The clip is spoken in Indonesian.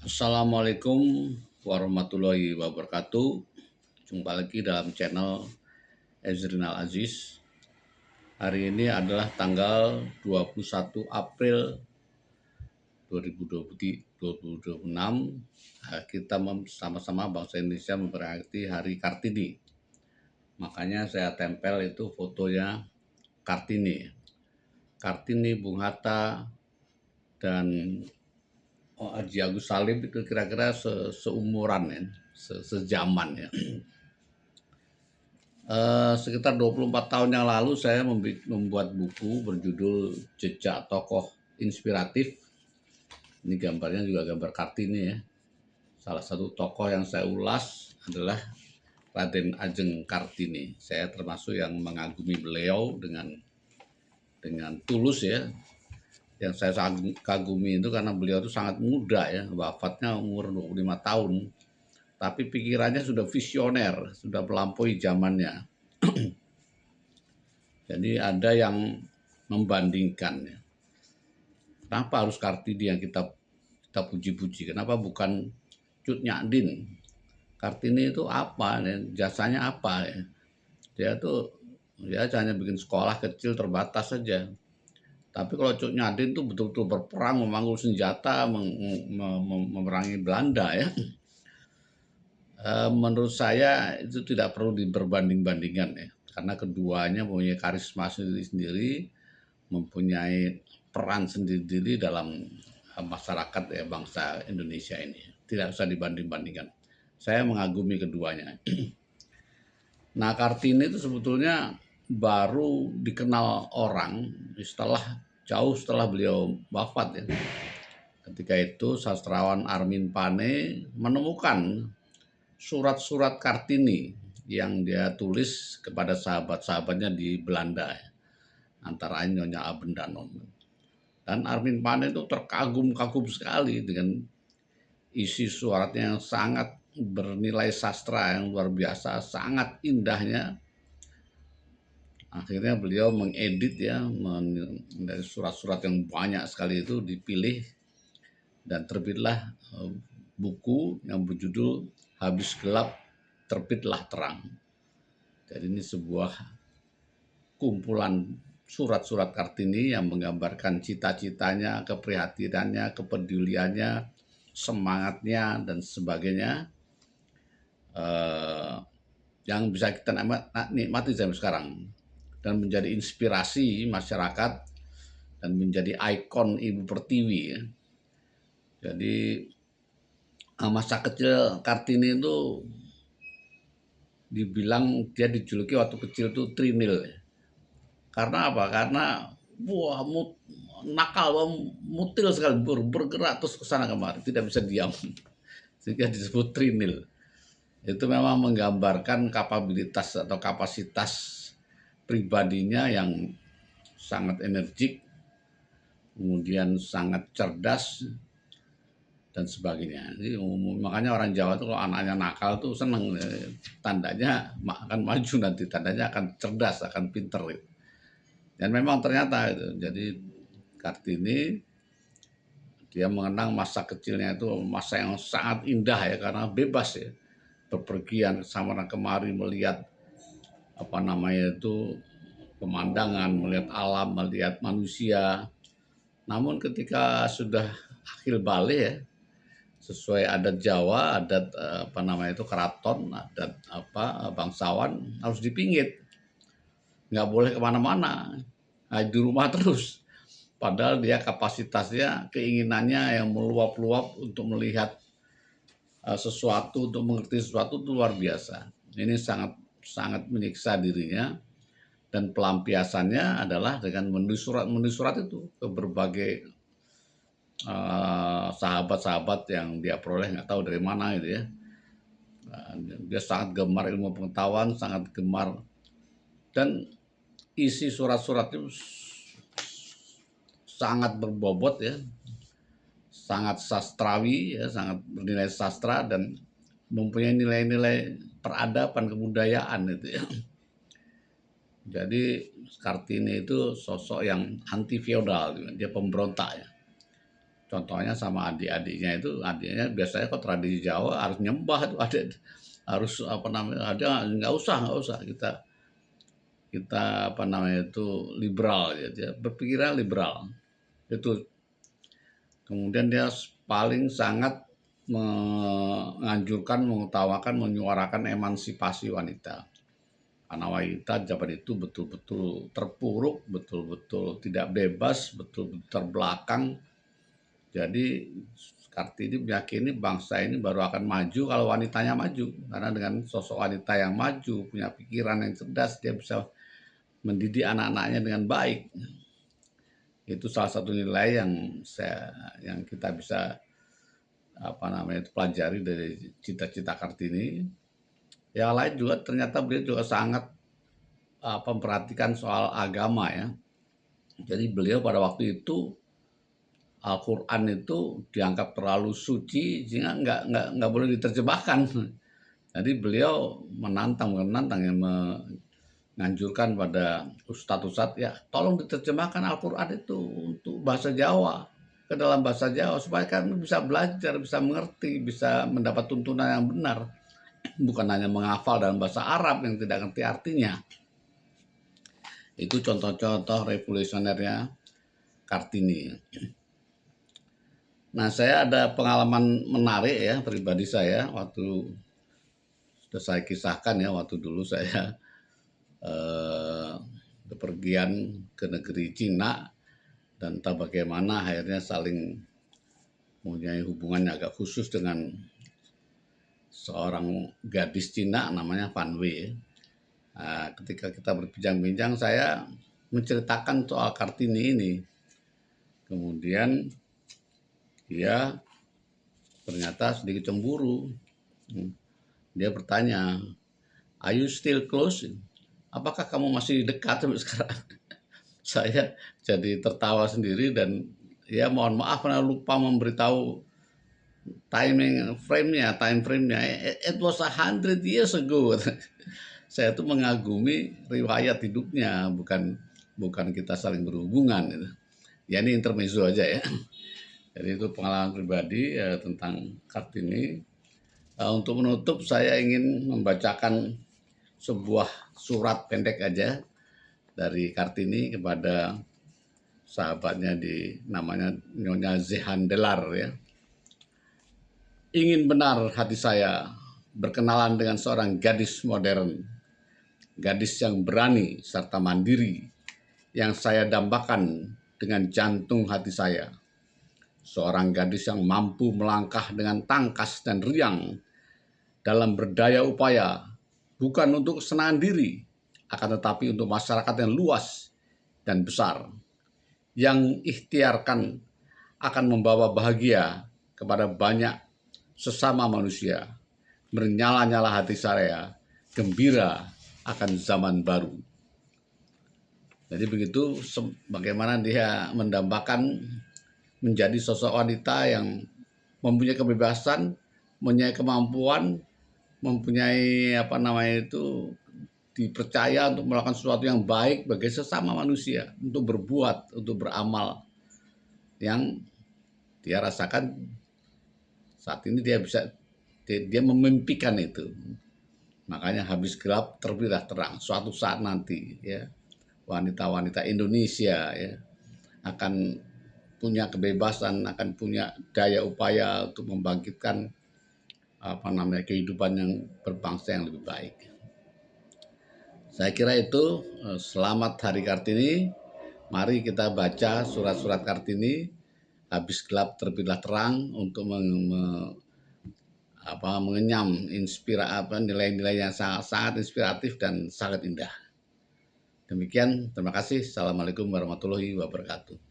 Assalamualaikum warahmatullahi wabarakatuh. Jumpa lagi dalam channel Ezrinal Aziz. Hari ini adalah tanggal 21 April 2026. Kita sama-sama bangsa Indonesia memperingati Hari Kartini. Makanya saya tempel itu fotonya Kartini. Kartini, Bung Hatta, dan Haji Agus Salim itu kira-kira seumuran ya, sejaman ya. Sekitar 24 tahun yang lalu saya membuat buku berjudul Jejak Tokoh Inspiratif. Ini gambarnya juga gambar Kartini ya. Salah satu tokoh yang saya ulas adalah Raden Ajeng Kartini. Saya termasuk yang mengagumi beliau dengan tulus ya. Yang saya kagumi itu karena beliau itu sangat muda ya, wafatnya umur 25 tahun. Tapi pikirannya sudah visioner, sudah melampaui zamannya. Jadi ada yang membandingkan ya. Kenapa harus Kartini yang kita puji-puji? Kenapa bukan Cut Nyak Kartini itu apa? Ya? Jasanya apa? Ya? Dia tuh ya hanya bikin sekolah kecil terbatas saja. Tapi kalau Cut Nyak itu betul-betul berperang, memanggul senjata, memerangi Belanda ya. Menurut saya itu tidak perlu diperbanding-bandingkan ya. Karena keduanya mempunyai karisma sendiri-sendiri, mempunyai peran sendiri-sendiri dalam masyarakat ya bangsa Indonesia ini. Tidak usah dibanding-bandingkan. Saya mengagumi keduanya. Nah, Kartini itu sebetulnya baru dikenal orang jauh setelah beliau wafat ya. Ketika itu sastrawan Armin Pane menemukan surat-surat Kartini yang dia tulis kepada sahabat-sahabatnya di Belanda, antara lain Nyonya Abendanon. Dan Armin Pane itu terkagum-kagum sekali dengan isi suratnya yang sangat bernilai sastra yang luar biasa, sangat indahnya. Akhirnya beliau mengedit ya, dari surat-surat yang banyak sekali itu dipilih dan terbitlah buku yang berjudul Habis Gelap Terbitlah Terang. Jadi ini sebuah kumpulan surat-surat Kartini yang menggambarkan cita-citanya, keprihatinannya, kepeduliannya, semangatnya, dan sebagainya, yang bisa kita nikmati sampai sekarang dan menjadi inspirasi masyarakat dan menjadi ikon Ibu Pertiwi ya. Jadi masa kecil Kartini itu dibilang dia dijuluki waktu kecil itu Trinil ya. Karena apa? Karena nakal, mutil sekali, bergerak terus ke sana kemari, tidak bisa diam. Sehingga disebut Trinil. Itu memang menggambarkan kapabilitas atau kapasitas pribadinya yang sangat energik, kemudian sangat cerdas dan sebagainya. Jadi, makanya orang Jawa itu kalau anaknya nakal tuh seneng, tandanya akan maju nanti, tandanya akan cerdas, akan pinter. Dan memang ternyata itu. Jadi Kartini dia mengenang masa kecilnya itu masa yang sangat indah ya, karena bebas ya, bepergian sama kemari melihat pemandangan, melihat alam, melihat manusia. Namun ketika sudah akhir balik ya, sesuai adat Jawa, adat keraton, adat bangsawan, harus dipingit, nggak boleh kemana-mana, di rumah terus. Padahal dia kapasitasnya, keinginannya yang meluap-luap untuk melihat sesuatu, untuk mengerti sesuatu itu luar biasa. Ini sangat sangat menyiksa dirinya, dan pelampiasannya adalah dengan menulis surat itu ke berbagai sahabat-sahabat yang dia peroleh, nggak tahu dari mana gitu ya. Dia sangat gemar ilmu pengetahuan, sangat gemar, dan isi surat-surat itu sangat berbobot ya, sangat sastrawi ya, sangat bernilai sastra dan mempunyai nilai-nilai peradaban kebudayaan itu ya. Jadi Kartini itu sosok yang anti feodal, dia pemberontak ya. contohnya sama adik-adiknya itu, adiknya biasanya kok tradisi Jawa harus nyembah tuh adik, harus apa namanya, ada nggak usah kita kita apa namanya itu liberal gitu ya, berpikiran liberal itu. Kemudian dia paling sangat menganjurkan, mengutamakan, menyuarakan emansipasi wanita. Karena wanita zaman itu betul-betul terpuruk, betul-betul tidak bebas, betul-betul terbelakang. Jadi Kartini meyakini bangsa ini baru akan maju kalau wanitanya maju. Karena dengan sosok wanita yang maju, punya pikiran yang cerdas, dia bisa mendidik anak-anaknya dengan baik. Itu salah satu nilai yang kita bisa apa namanya itu pelajari dari cita-cita Kartini. Yang lain juga ternyata beliau juga sangat memperhatikan soal agama ya. Jadi beliau pada waktu itu Al-Quran itu dianggap terlalu suci sehingga nggak boleh diterjemahkan. Jadi beliau menantang yang menganjurkan pada ustadz-ustadz ya tolong diterjemahkan Al-Quran itu untuk bahasa Jawa, ke dalam bahasa Jawa supaya kami bisa belajar, bisa mengerti, bisa mendapat tuntunan yang benar, bukan hanya menghafal dalam bahasa Arab yang tidak ngerti artinya. Itu contoh-contoh revolusionernya Kartini. Nah, saya ada pengalaman menarik ya pribadi saya waktu sudah saya kisahkan ya, waktu dulu saya bepergian ke negeri Cina dan entah bagaimana akhirnya saling mempunyai hubungan agak khusus dengan seorang gadis Cina namanya Fan Wei. Nah, ketika kita berbincang-bincang saya menceritakan soal Kartini ini. Kemudian dia ternyata sedikit cemburu. Dia bertanya, "Are you still close?" Apakah kamu masih dekat sampai sekarang? Saya jadi tertawa sendiri dan ya mohon maaf karena lupa memberitahu time frame-nya. It was 100 years ago. Saya tuh mengagumi riwayat hidupnya, bukan kita saling berhubungan. Ya ini intermezzo aja ya. Jadi itu pengalaman pribadi tentang Kartini. Untuk menutup saya ingin membacakan sebuah surat pendek aja dari Kartini kepada sahabatnya namanya Nyonya Zehandelar ya. Ingin benar hati saya berkenalan dengan seorang gadis modern, gadis yang berani serta mandiri, yang saya dambakan dengan jantung hati saya. Seorang gadis yang mampu melangkah dengan tangkas dan riang dalam berdaya upaya, bukan untuk kesenangan diri, akan tetapi untuk masyarakat yang luas dan besar, yang ikhtiarkan akan membawa bahagia kepada banyak sesama manusia, bernyala-nyala hati saya, gembira akan zaman baru. Jadi begitu bagaimana dia mendambakan menjadi sosok wanita yang mempunyai kebebasan, mempunyai kemampuan, mempunyai apa namanya itu dipercaya untuk melakukan sesuatu yang baik bagi sesama manusia, untuk berbuat, untuk beramal yang dia rasakan saat ini dia memimpikan itu. Makanya habis gelap terbitlah terang. Suatu saat nanti ya wanita-wanita Indonesia ya akan punya kebebasan, akan punya daya upaya untuk membangkitkan apa namanya kehidupan yang berbangsa yang lebih baik. Saya kira itu. Selamat Hari Kartini. Mari kita baca surat-surat Kartini. Habis gelap terbitlah terang untuk mengenyam nilai-nilai yang sangat inspiratif dan sangat indah. Demikian, terima kasih. Assalamualaikum warahmatullahi wabarakatuh.